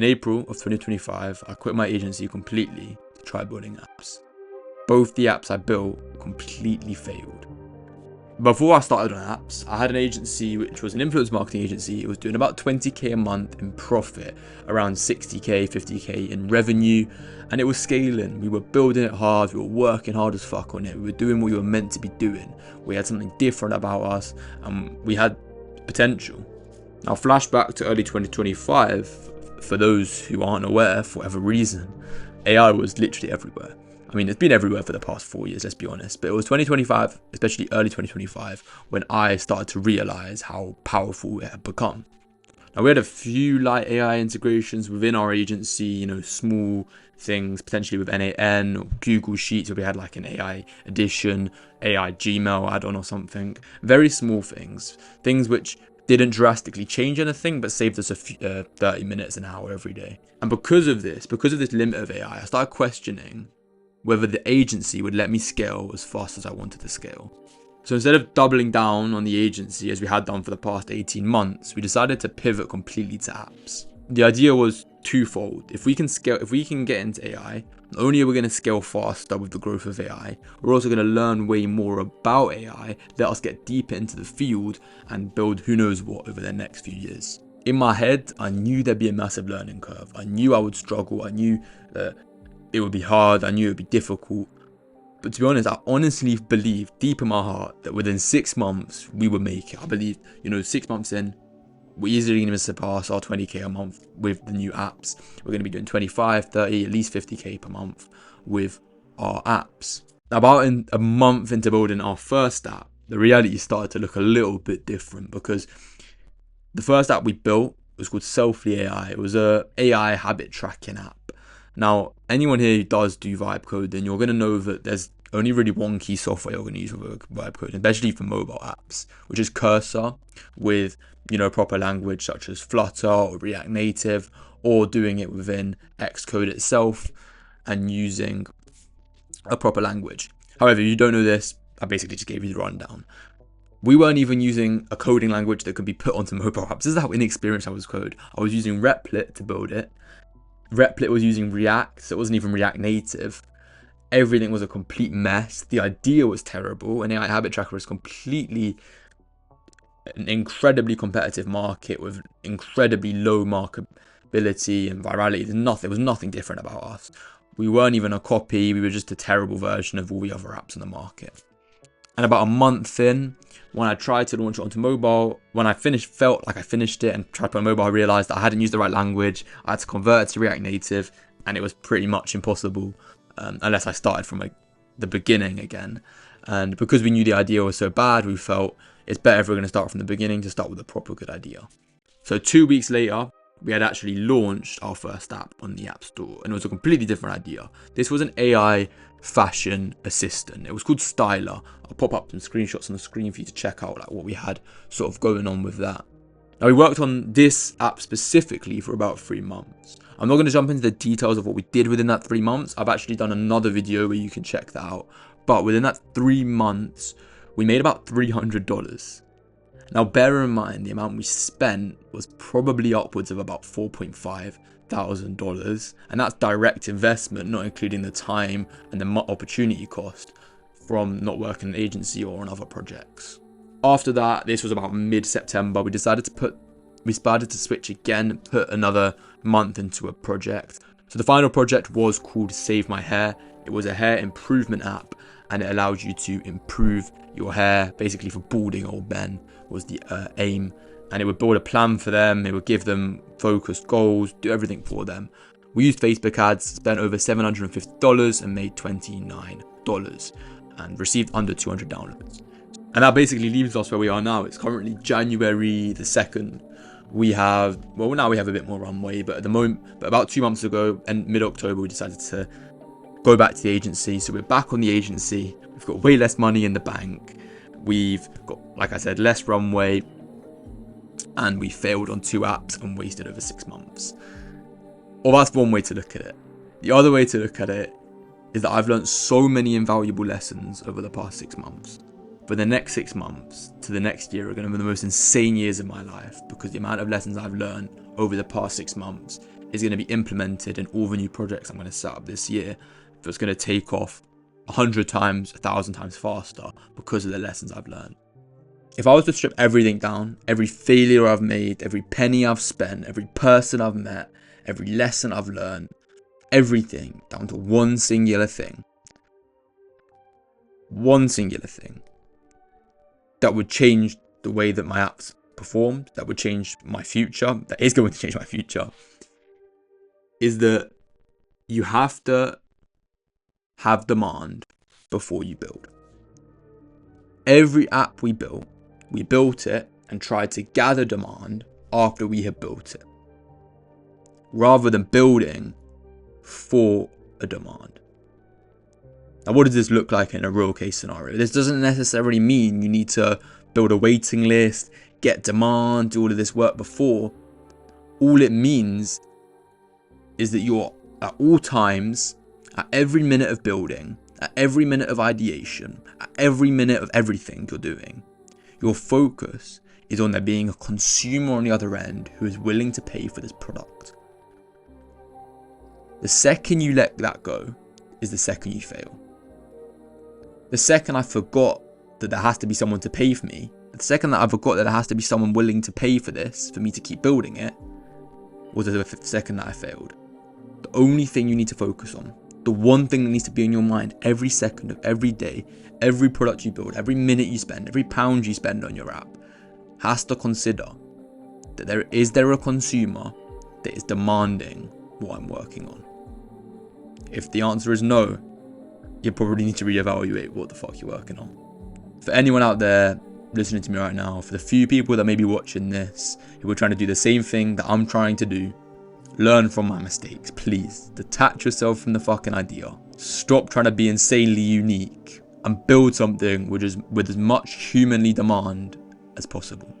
In April of 2025, I quit my agency completely to try building apps. Both the apps I built completely failed. Before I started on apps, I had an agency which was an influence marketing agency. It was doing about 20k a month in profit, around 60k, 50k in revenue, and it was scaling. We were building it hard, we were working hard as fuck on it, we were doing what we were meant to be doing. We had something different about us, and we had potential. Now flashback to early 2025, for those who aren't aware, for whatever reason, AI was literally everywhere. I mean, it's been everywhere for the past 4 years, let's be honest. But it was 2025, especially early 2025, when I started to realize how powerful it had become. Now, we had a few light AI integrations within our agency, small things, potentially with NAN or Google Sheets, where we had like an AI edition, AI Gmail add-on or something. Very small things which didn't drastically change anything, but saved us 30 minutes, an hour every day. And because of this limit of AI, I started questioning whether the agency would let me scale as fast as I wanted to scale. So instead of doubling down on the agency as we had done for the past 18 months, we decided to pivot completely to apps. The idea was twofold. If we can get into AI, not only are we going to scale faster with the growth of AI, we're also going to learn way more about AI, let us get deeper into the field and build who knows what over the next few years. In my head, I knew there'd be a massive learning curve. I knew I would struggle. I knew that it would be hard, I knew it would be difficult. But to be honest, I honestly believed deep in my heart that within 6 months, we would make it. I believed, 6 months in, we're easily going to surpass our 20k a month with the new apps. We're going to be doing 25, 30, at least 50k per month with our apps. About a month into building our first app, the reality started to look a little bit different, because the first app we built was called Selfly AI. It was a AI habit tracking app. Now, anyone here who does do vibe coding, you're going to know that there's only really one key software you're going to use with vibe coding, especially for mobile apps, which is Cursor with, proper language such as Flutter or React Native, or doing it within Xcode itself and using a proper language. However, if you don't know this, I basically just gave you the rundown. We weren't even using a coding language that could be put onto mobile apps. This is how inexperienced I was code. I was using Replit to build it. Replit was using React, so it wasn't even React Native. Everything was a complete mess. The idea was terrible. An AI habit tracker is completely an incredibly competitive market with incredibly low marketability and virality. There was nothing different about us. We weren't even a copy. We were just a terrible version of all the other apps on the market. And about a month in, when I tried to launch it onto mobile, when I felt like I finished it and tried to put it on mobile, I realized that I hadn't used the right language. I had to convert it to React Native, and it was pretty much impossible unless I started from the beginning again. And because we knew the idea was so bad, we felt it's better if we're going to start from the beginning to start with a proper good idea. So 2 weeks later, we had actually launched our first app on the App Store, and it was a completely different idea. This was an AI fashion assistant. It was called Styler. I'll pop up some screenshots on the screen for you to check out what we had sort of going on with that. Now, we worked on this app specifically for about 3 months. I'm not going to jump into the details of what we did within that 3 months. I've actually done another video where you can check that out. But within that 3 months, we made about $300. Now, bear in mind, the amount we spent was probably upwards of about $4,500, and that's direct investment, not including the time and the opportunity cost from not working in an agency or on other projects. After that, this was about mid-September, we started to switch again, put another month into a project. So the final project was called Save My Hair. It was a hair improvement app, and it allowed you to improve your hair, basically for balding old men was the aim. And it would build a plan for them, it would give them focused goals, do everything for them. We used Facebook ads, spent over $750 and made $29 and received under 200 downloads. And that basically leaves us where we are now. It's currently January the 2nd. Now we have a bit more runway, but about 2 months ago and mid-October, we decided to go back to the agency. So we're back on the agency. We've got way less money in the bank. We've got, like I said, less runway, and we failed on 2 apps and wasted over 6 months. Well, that's one way to look at it. The other way to look at it is that I've learned so many invaluable lessons over the past 6 months. For the next 6 months to the next year are going to be the most insane years of my life, because the amount of lessons I've learned over the past 6 months is going to be implemented in all the new projects I'm going to set up this year that's going to take off 100 times, 1,000 times faster because of the lessons I've learned. If I was to strip everything down, every failure I've made, every penny I've spent, every person I've met, every lesson I've learned, everything down to one singular thing that would change the way that my apps performed, that would change my future, that is going to change my future, is that you have to have demand before you build. Every app we built it and tried to gather demand after we had built it, rather than building for a demand. Now, what does this look like in a real case scenario? This doesn't necessarily mean you need to build a waiting list, get demand, do all of this work before. All it means is that you're at all times, at every minute of building, at every minute of ideation, at every minute of everything you're doing, your focus is on there being a consumer on the other end who is willing to pay for this product. The second you let that go is the second you fail. The second I forgot that there has to be someone to pay for me, the second that I forgot that there has to be someone willing to pay for this, for me to keep building it, was the second that I failed. The only thing you need to focus on, the one thing that needs to be in your mind every second of every day, every product you build, every minute you spend, every pound you spend on your app, has to consider that is there a consumer that is demanding what I'm working on? If the answer is no, you probably need to reevaluate what the fuck you're working on. For anyone out there listening to me right now, for the few people that may be watching this who are trying to do the same thing that I'm trying to do, learn from my mistakes, please. Detach yourself from the fucking idea. Stop trying to be insanely unique and build something with as much humanly demand as possible.